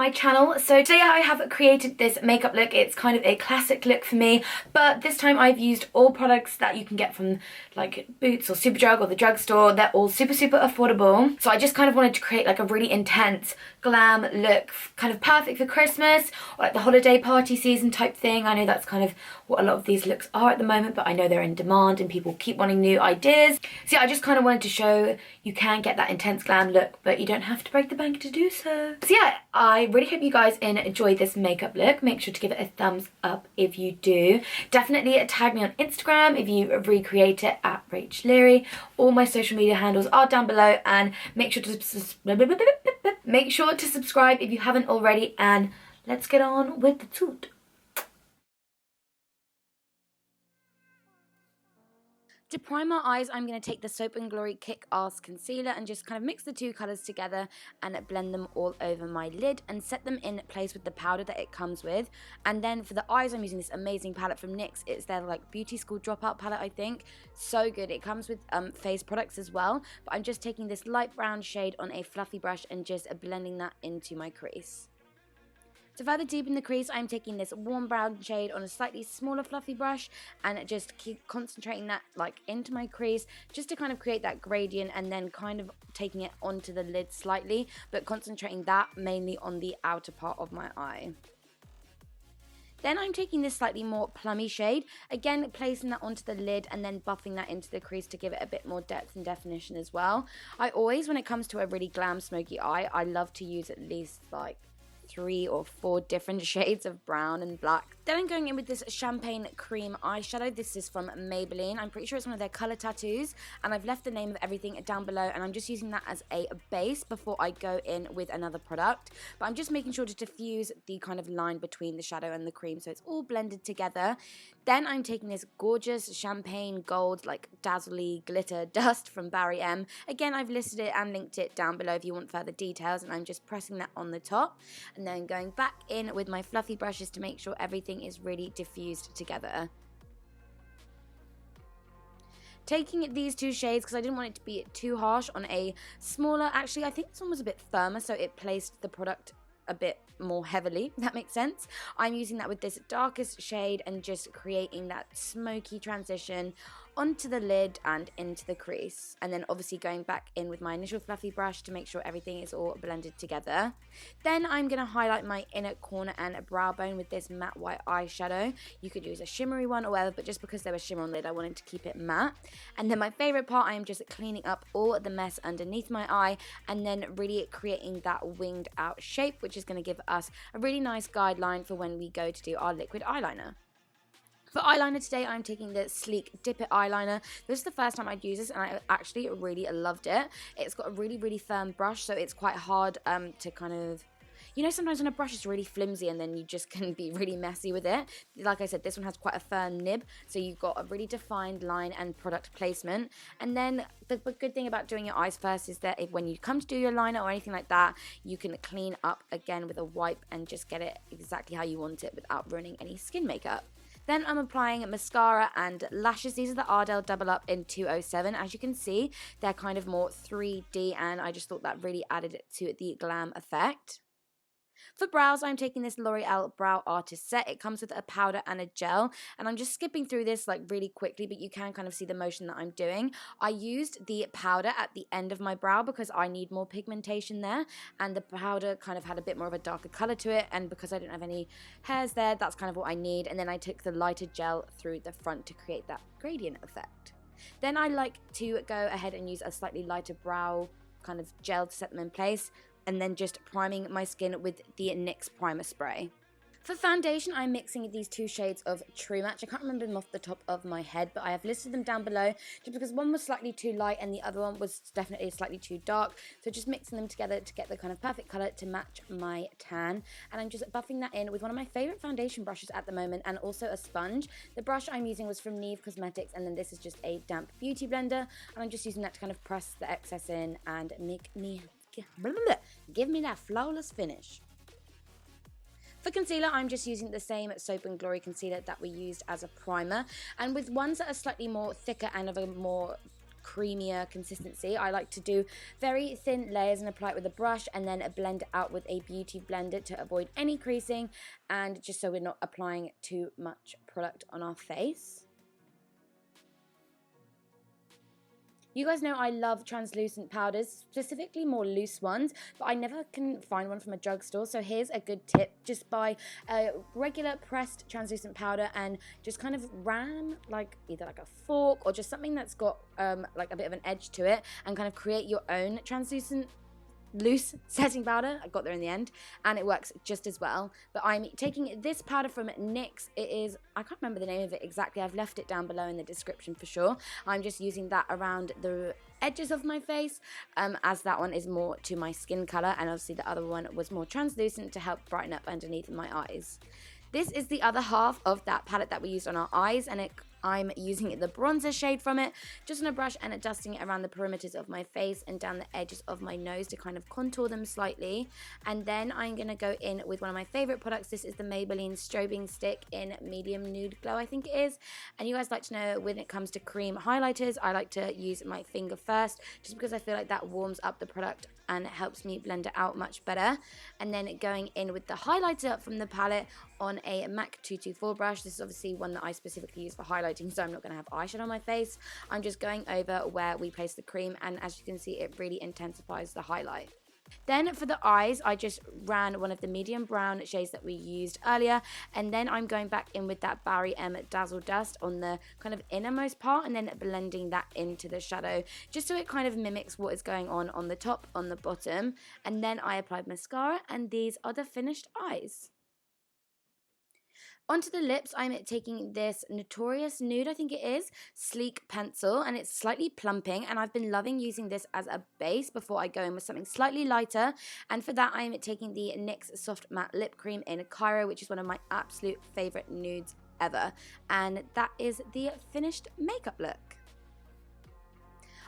my channel. So today I have created this makeup look. It's kind of a classic look for me, but this time I've used all products that you can get from like Boots or Superdrug or the drugstore. They're all super affordable. So I just kind of wanted to create like a really intense glam look, kind of perfect for Christmas or like the holiday party season type thing. I know that's kind of what a lot of these looks are at the moment, but I know they're in demand and people keep wanting new ideas. So yeah, I just kind of wanted to show you can get that intense glam look, but you don't have to break the bank to do so. So yeah, I really hope you guys enjoy this makeup look. Make sure to give it a thumbs up if you do. Definitely tag me on Instagram if you recreate it at Leary. All my social media handles are down below, and make sure to subscribe if you haven't already, and let's get on with the toot. To prime my eyes, I'm going to take the Soap & Glory Kick Ass Concealer and just kind of mix the two colours together and blend them all over my lid and set them in place with the powder that it comes with. And then for the eyes, I'm using this amazing palette from NYX. It's their like beauty school dropout palette, I think. So good. It comes with face products as well. But I'm just taking this light brown shade on a fluffy brush and just blending that into my crease. To further deepen the crease, I'm taking this warm brown shade on a slightly smaller fluffy brush and just keep concentrating that like into my crease just to kind of create that gradient, and then kind of taking it onto the lid slightly, but concentrating that mainly on the outer part of my eye. Then I'm taking this slightly more plummy shade, again placing that onto the lid and then buffing that into the crease to give it a bit more depth and definition as well. I always, when it comes to a really glam smoky eye, I love to use at least like 3 or 4 different shades of brown and black. Then I'm going in with this champagne cream eyeshadow. This is from Maybelline. I'm pretty sure it's one of their colour tattoos, and I've left the name of everything down below, and I'm just using that as a base before I go in with another product. But I'm just making sure to diffuse the kind of line between the shadow and the cream so it's all blended together. Then I'm taking this gorgeous champagne gold like dazzly glitter dust from Barry M. Again, I've listed it and linked it down below if you want further details, and I'm just pressing that on the top and then going back in with my fluffy brushes to make sure everything is really diffused together. Taking these two shades because I didn't want it to be too harsh on a smaller, actually I think this one was a bit firmer, so it placed the product a bit more heavily, if that makes sense. I'm using that with this darkest shade and just creating that smoky transition onto the lid and into the crease, and then obviously going back in with my initial fluffy brush to make sure everything is all blended together. Then I'm going to highlight my inner corner and brow bone with this matte white eyeshadow. You could use a shimmery one or whatever, but just because there was shimmer on the lid I wanted to keep it matte. And then my favourite part, I am just cleaning up all the mess underneath my eye and then really creating that winged out shape, which is going to give us a really nice guideline for when we go to do our liquid eyeliner. For eyeliner today, I'm taking the Sleek Dip It eyeliner. This is the first time I'd use this, and I actually really loved it. It's got a really firm brush, so it's quite hard to kind of... You know, sometimes when a brush is really flimsy and then you just can be really messy with it. Like I said, this one has quite a firm nib, so you've got a really defined line and product placement. And then the good thing about doing your eyes first is that when you come to do your liner or anything like that, you can clean up again with a wipe and just get it exactly how you want it without ruining any skin makeup. Then I'm applying mascara and lashes. These are the Ardell Double Up in 207. As you can see, they're kind of more 3D, and I just thought that really added to the glam effect. For brows, I'm taking this L'Oreal Brow Artist Set. It comes with a powder and a gel, and I'm just skipping through this like really quickly, but you can kind of see the motion that I'm doing. I used the powder at the end of my brow because I need more pigmentation there, and the powder kind of had a bit more of a darker color to it, and because I don't have any hairs there, that's kind of what I need. And then I took the lighter gel through the front to create that gradient effect. Then I like to go ahead and use a slightly lighter brow kind of gel to set them in place, and then just priming my skin with the NYX primer spray. For foundation, I'm mixing these two shades of True Match. I can't remember them off the top of my head, but I have listed them down below just because one was slightly too light and the other one was definitely slightly too dark. So just mixing them together to get the kind of perfect colour to match my tan. And I'm just buffing that in with one of my favourite foundation brushes at the moment, and also a sponge. The brush I'm using was from Neve Cosmetics, and then this is just a damp beauty blender. And I'm just using that to kind of press the excess in and give me that flawless finish. For concealer, I'm just using the same Soap & Glory concealer that we used as a primer, and with ones that are slightly more thicker and of a more creamier consistency, I like to do very thin layers and apply it with a brush and then blend it out with a beauty blender to avoid any creasing and just so we're not applying too much product on our face. You guys know I love translucent powders, specifically more loose ones, but I never can find one from a drugstore. So here's a good tip. Just buy a regular pressed translucent powder and just kind of ram like either like a fork or just something that's got like a bit of an edge to it and kind of create your own translucent loose setting powder. I got there in the end and it works just as well. But I'm taking this powder from NYX. It is, I can't remember the name of it exactly, I've left it down below in the description for sure. I'm just using that around the edges of my face as that one is more to my skin color and obviously the other one was more translucent to help brighten up underneath my eyes. This is the other half of that palette that we used on our eyes and I'm using the bronzer shade from it just on a brush and dusting it around the perimeters of my face and down the edges of my nose to kind of contour them slightly. And then I'm going to go in with one of my favorite products. This is the Maybelline Strobing Stick in Medium Nude Glow, I think it is. And you guys like to know when it comes to cream highlighters, I like to use my finger first just because I feel like that warms up the product and it helps me blend it out much better. And then going in with the highlighter from the palette on a MAC 224 brush. This is obviously one that I specifically use for highlighting, so I'm not going to have eyeshadow on my face. I'm just going over where we place the cream, and as you can see, it really intensifies the highlight. Then for the eyes, I just ran one of the medium brown shades that we used earlier, and then I'm going back in with that Barry M Dazzle Dust on the kind of innermost part and then blending that into the shadow just so it kind of mimics what is going on the top, on the bottom. And then I applied mascara and these are the finished eyes. Onto the lips, I'm taking this Notorious Nude, I think it is, sleek pencil, and it's slightly plumping, and I've been loving using this as a base before I go in with something slightly lighter, and for that I'm taking the NYX Soft Matte Lip Cream in Cairo, which is one of my absolute favourite nudes ever, and that is the finished makeup look.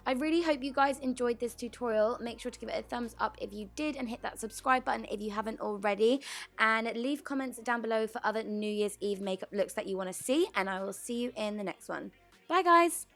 I really hope you guys enjoyed this tutorial. Make sure to give it a thumbs up if you did and hit that subscribe button if you haven't already. And leave comments down below for other New Year's Eve makeup looks that you want to see. And I will see you in the next one. Bye guys!